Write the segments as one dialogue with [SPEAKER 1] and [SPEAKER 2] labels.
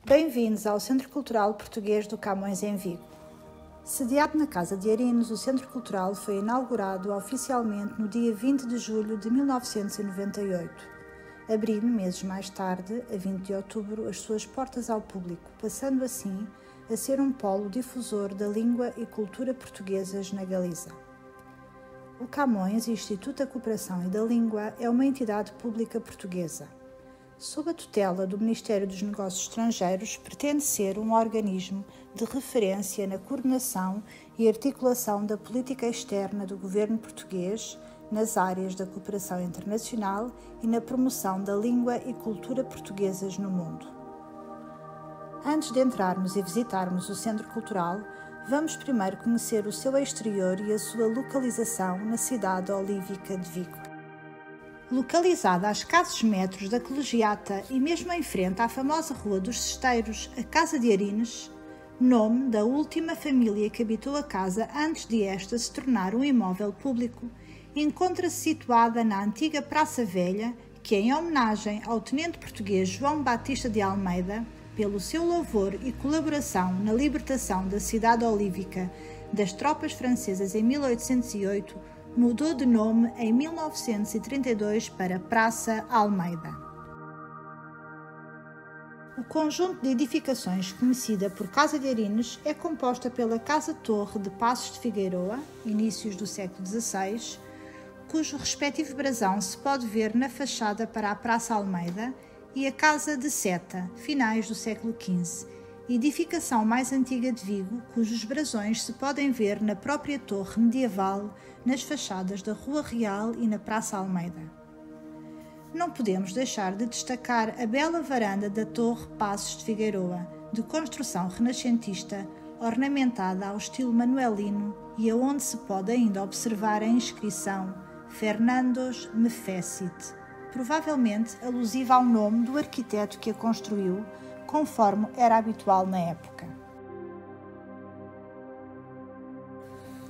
[SPEAKER 1] Bem-vindos ao Centro Cultural Português do Camões em Vigo. Sediado na Casa de Arinos, o Centro Cultural foi inaugurado oficialmente no dia 20 de julho de 1998, abrindo meses mais tarde, a 20 de outubro, as suas portas ao público, passando assim a ser um polo difusor da língua e cultura portuguesas na Galiza. O Camões, Instituto da Cooperação e da Língua, é uma entidade pública portuguesa. Sob a tutela do Ministério dos Negócios Estrangeiros, pretende ser um organismo de referência na coordenação e articulação da política externa do governo português nas áreas da cooperação internacional e na promoção da língua e cultura portuguesas no mundo. Antes de entrarmos e visitarmos o Centro Cultural, vamos primeiro conhecer o seu exterior e a sua localização na cidade olívica de Vigo. Localizada a escassos metros da Colegiata e mesmo em frente à famosa Rua dos Cesteiros, a Casa de Arinos, nome da última família que habitou a casa antes de esta se tornar um imóvel público, encontra-se situada na antiga Praça Velha, que em homenagem ao tenente português João Batista de Almeida, pelo seu louvor e colaboração na libertação da cidade olívica das tropas francesas em 1808, mudou de nome em 1932 para Praça Almeida. O conjunto de edificações conhecida por Casa de Arinos é composta pela Casa-Torre de Passos de Figueiroa, inícios do século XVI, cujo respectivo brasão se pode ver na fachada para a Praça Almeida, e a Casa de Seta, finais do século XV, edificação mais antiga de Vigo, cujos brasões se podem ver na própria torre medieval, nas fachadas da Rua Real e na Praça Almeida. Não podemos deixar de destacar a bela varanda da Torre Passos de Figueiroa, de construção renascentista, ornamentada ao estilo manuelino e aonde se pode ainda observar a inscrição Fernandos me fecit, provavelmente alusiva ao nome do arquiteto que a construiu, conforme era habitual na época.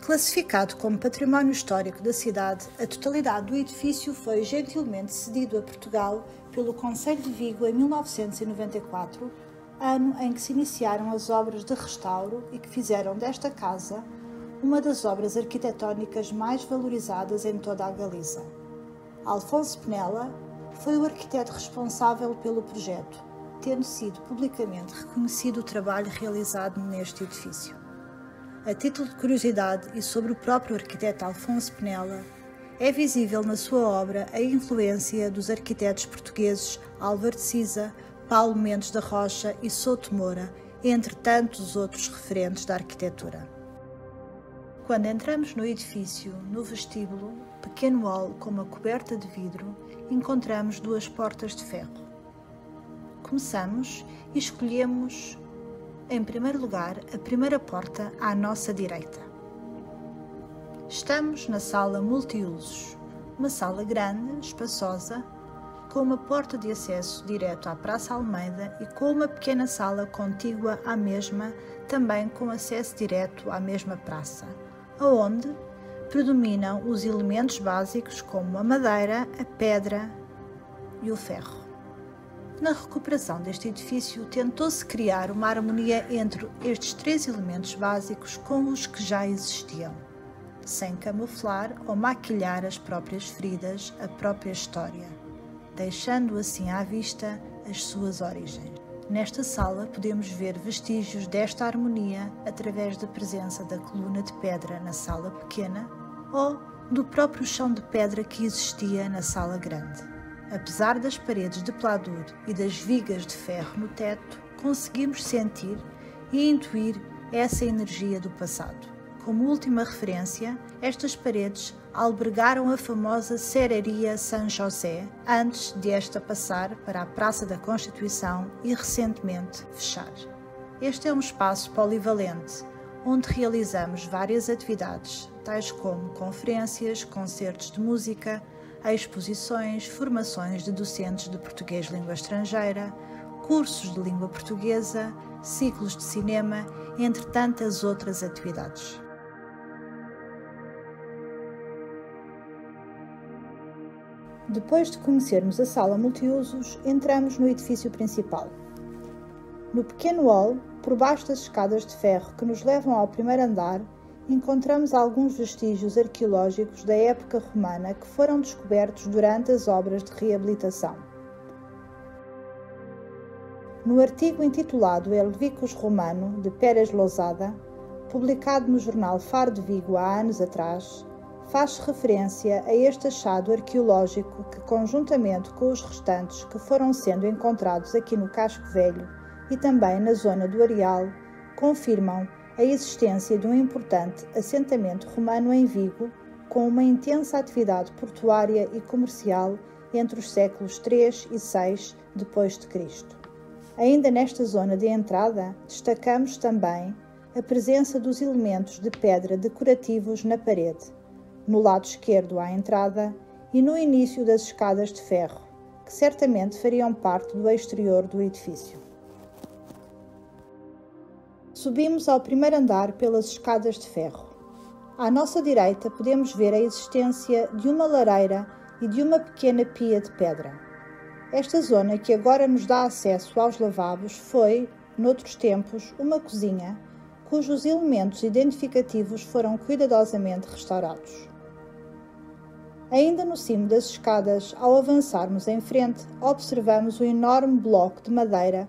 [SPEAKER 1] Classificado como património histórico da cidade, a totalidade do edifício foi gentilmente cedido a Portugal pelo Concelho de Vigo em 1994, ano em que se iniciaram as obras de restauro e que fizeram desta casa uma das obras arquitetónicas mais valorizadas em toda a Galiza. Alfonso Penela foi o arquiteto responsável pelo projeto, tendo sido publicamente reconhecido o trabalho realizado neste edifício. A título de curiosidade e sobre o próprio arquiteto Alfonso Penela, é visível na sua obra a influência dos arquitetos portugueses Álvaro de Siza, Paulo Mendes da Rocha e Souto Moura, entre tantos outros referentes da arquitetura. Quando entramos no edifício, no vestíbulo, pequeno hall com uma coberta de vidro, encontramos duas portas de ferro. Começamos e escolhemos, em primeiro lugar, a primeira porta à nossa direita. Estamos na sala multiusos, uma sala grande, espaçosa, com uma porta de acesso direto à Praça Almeida e com uma pequena sala contígua à mesma, também com acesso direto à mesma praça, aonde predominam os elementos básicos como a madeira, a pedra e o ferro. Na recuperação deste edifício, tentou-se criar uma harmonia entre estes três elementos básicos com os que já existiam, sem camuflar ou maquilhar as próprias feridas, a própria história, deixando assim à vista as suas origens. Nesta sala podemos ver vestígios desta harmonia através da presença da coluna de pedra na sala pequena ou do próprio chão de pedra que existia na sala grande. Apesar das paredes de pladur e das vigas de ferro no teto, conseguimos sentir e intuir essa energia do passado. Como última referência, estas paredes albergaram a famosa Serraria São José, antes de esta passar para a Praça da Constituição e recentemente fechar. Este é um espaço polivalente, onde realizamos várias atividades, tais como conferências, concertos de música, exposições, formações de docentes de português língua estrangeira, cursos de língua portuguesa, ciclos de cinema, entre tantas outras atividades. Depois de conhecermos a sala multiusos, entramos no edifício principal. No pequeno hall, por baixo das escadas de ferro que nos levam ao primeiro andar, encontramos alguns vestígios arqueológicos da época romana que foram descobertos durante as obras de reabilitação. No artigo intitulado El Vicus Romano, de Pérez Lousada, publicado no jornal Faro de Vigo há anos atrás, faz referência a este achado arqueológico que, conjuntamente com os restantes que foram sendo encontrados aqui no Casco Velho e também na zona do Areal, confirmam a existência de um importante assentamento romano em Vigo, com uma intensa atividade portuária e comercial entre os séculos III e VI depois de Cristo. Ainda nesta zona de entrada, destacamos também a presença dos elementos de pedra decorativos na parede, no lado esquerdo à entrada e no início das escadas de ferro, que certamente fariam parte do exterior do edifício. Subimos ao primeiro andar pelas escadas de ferro. À nossa direita podemos ver a existência de uma lareira e de uma pequena pia de pedra. Esta zona que agora nos dá acesso aos lavabos foi, noutros tempos, uma cozinha, cujos elementos identificativos foram cuidadosamente restaurados. Ainda no cimo das escadas, ao avançarmos em frente, observamos um enorme bloco de madeira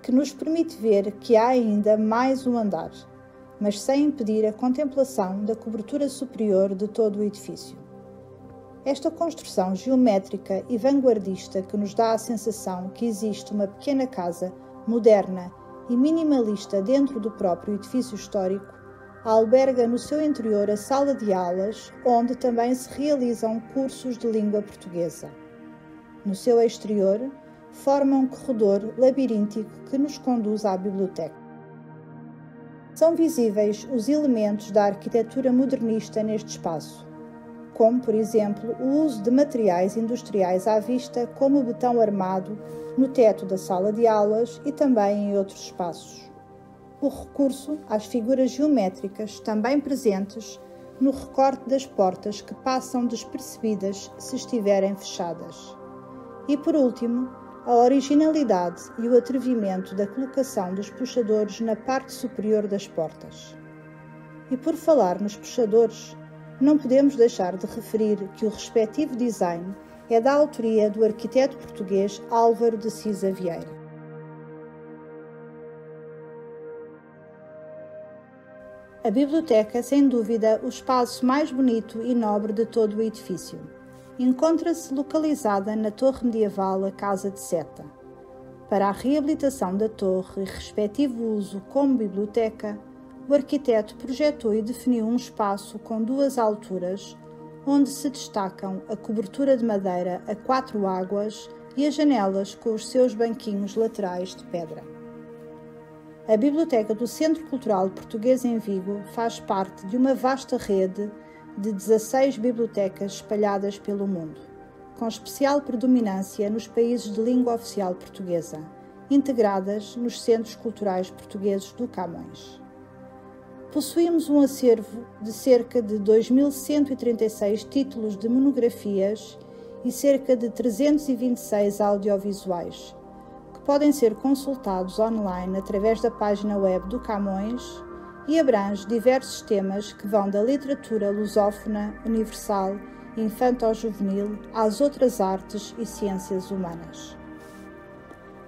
[SPEAKER 1] que nos permite ver que há ainda mais um andar, mas sem impedir a contemplação da cobertura superior de todo o edifício. Esta construção geométrica e vanguardista que nos dá a sensação que existe uma pequena casa moderna e minimalista dentro do próprio edifício histórico, alberga no seu interior a sala de aulas, onde também se realizam cursos de língua portuguesa. No seu exterior, forma um corredor labiríntico que nos conduz à biblioteca. São visíveis os elementos da arquitetura modernista neste espaço, como, por exemplo, o uso de materiais industriais à vista, como o betão armado, no teto da sala de aulas e também em outros espaços. O recurso às figuras geométricas, também presentes no recorte das portas que passam despercebidas se estiverem fechadas. E, por último, a originalidade e o atrevimento da colocação dos puxadores na parte superior das portas. E por falar nos puxadores, não podemos deixar de referir que o respectivo design é da autoria do arquiteto português Álvaro de Cisa Vieira. A biblioteca é, sem dúvida, o espaço mais bonito e nobre de todo o edifício. Encontra-se localizada na torre medieval a Casa de Seta. Para a reabilitação da torre e respectivo uso como biblioteca, o arquiteto projetou e definiu um espaço com duas alturas, onde se destacam a cobertura de madeira a 4 águas e as janelas com os seus banquinhos laterais de pedra. A Biblioteca do Centro Cultural Português em Vigo faz parte de uma vasta rede de 16 bibliotecas espalhadas pelo mundo, com especial predominância nos países de língua oficial portuguesa, integradas nos Centros Culturais Portugueses do Camões. Possuímos um acervo de cerca de 2.136 títulos de monografias e cerca de 326 audiovisuais, que podem ser consultados online através da página web do Camões e abrange diversos temas que vão da literatura lusófona, universal, infanto-juvenil às outras artes e ciências humanas.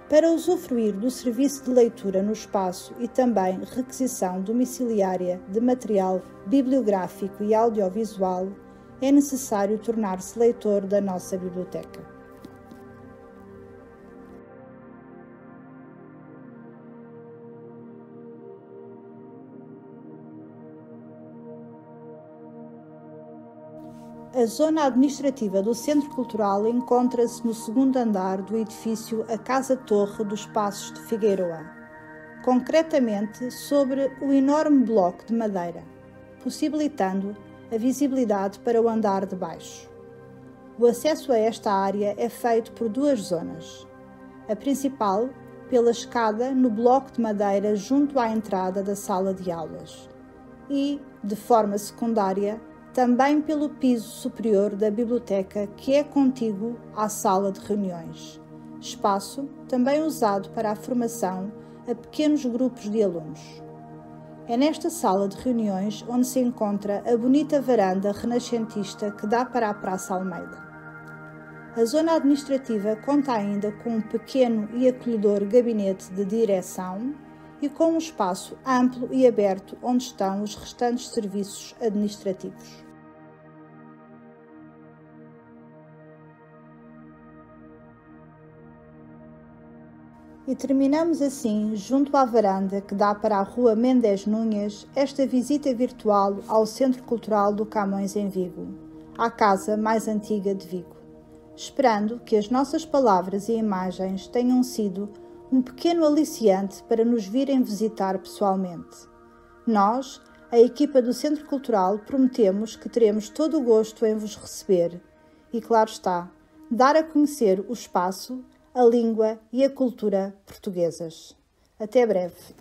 [SPEAKER 1] Para usufruir do serviço de leitura no espaço e também requisição domiciliária de material bibliográfico e audiovisual, é necessário tornar-se leitor da nossa biblioteca. A zona administrativa do Centro Cultural encontra-se no segundo andar do edifício a Casa-Torre dos Passos de Figueiroa, concretamente sobre o enorme bloco de madeira, possibilitando a visibilidade para o andar de baixo. O acesso a esta área é feito por duas zonas. A principal, pela escada no bloco de madeira junto à entrada da sala de aulas e, de forma secundária, também pelo piso superior da biblioteca, que é contíguo à sala de reuniões, espaço também usado para a formação a pequenos grupos de alunos. É nesta sala de reuniões onde se encontra a bonita varanda renascentista que dá para a Praça Almeida. A zona administrativa conta ainda com um pequeno e acolhedor gabinete de direção e com um espaço amplo e aberto onde estão os restantes serviços administrativos. E terminamos assim, junto à varanda que dá para a Rua Mendes Núñez, esta visita virtual ao Centro Cultural do Camões em Vigo, a casa mais antiga de Vigo, esperando que as nossas palavras e imagens tenham sido um pequeno aliciante para nos virem visitar pessoalmente. Nós, a equipa do Centro Cultural, prometemos que teremos todo o gosto em vos receber e, claro está, dar a conhecer o espaço, a língua e a cultura portuguesas. Até breve!